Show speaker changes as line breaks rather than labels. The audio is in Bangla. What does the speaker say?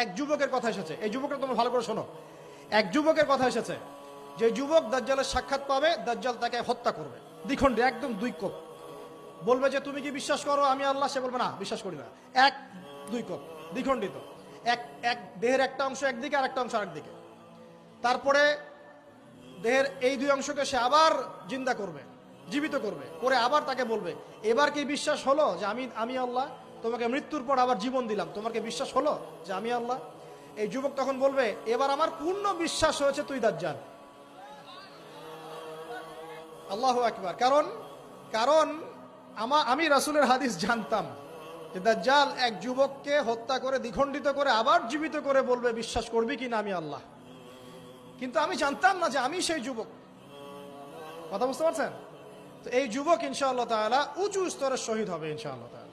এক যুবকের কথা এসেছে, এই যুবকটা তোমরা ভালো করে শোনো। এক যুবকের কথা এসেছে, যে যুবক দাজ্জালের সাক্ষাৎ পাবে, দাজ্জাল তাকে হত্যা করবে দ্বিখণ্ডে, একদম দুই কোপ। বলবে যে তুমি কি বিশ্বাস করো আমি আল্লাহ? সে বলবে না, বিশ্বাস করি না। এক দুই কোপ, দ্বিখণ্ডিত। এক এক দেহের একটা অংশ একদিকে আর একটা অংশ আরেকদিকে। তারপরে দেহের এই দুই অংশকে সে আবার জিন্দা করবে, জীবিত করবে, করে আবার তাকে বলবে এবার কি বিশ্বাস হলো যে আমি আল্লাহ? তোমাকে মৃত্যুর পর আবার জীবন দিলাম, তোমার কি বিশ্বাস হলো যে আমি আল্লাহ? এই যুবক তখন বলবে এবার আমার পূর্ণ বিশ্বাস হয়েছে তুই দাজ্জাল। আল্লাহু আকবার। কারণ কারণ আমি রাসূলের হাদিস জানতাম যে দাজ্জাল এক যুবককে হত্যা করে দ্বিখণ্ডিত করে আবার জীবিত করে বলবে বিশ্বাস করবি কি না আমি আল্লাহ। কিন্তু আমি জানতাম না যে আমি সেই যুবক। কথা বুঝতে পারছেন? তো এই যুবক ইনশাআল্লাহ তাআলা উঁচু স্তরের শহীদ হবে ইনশাআল্লাহ তাআলা।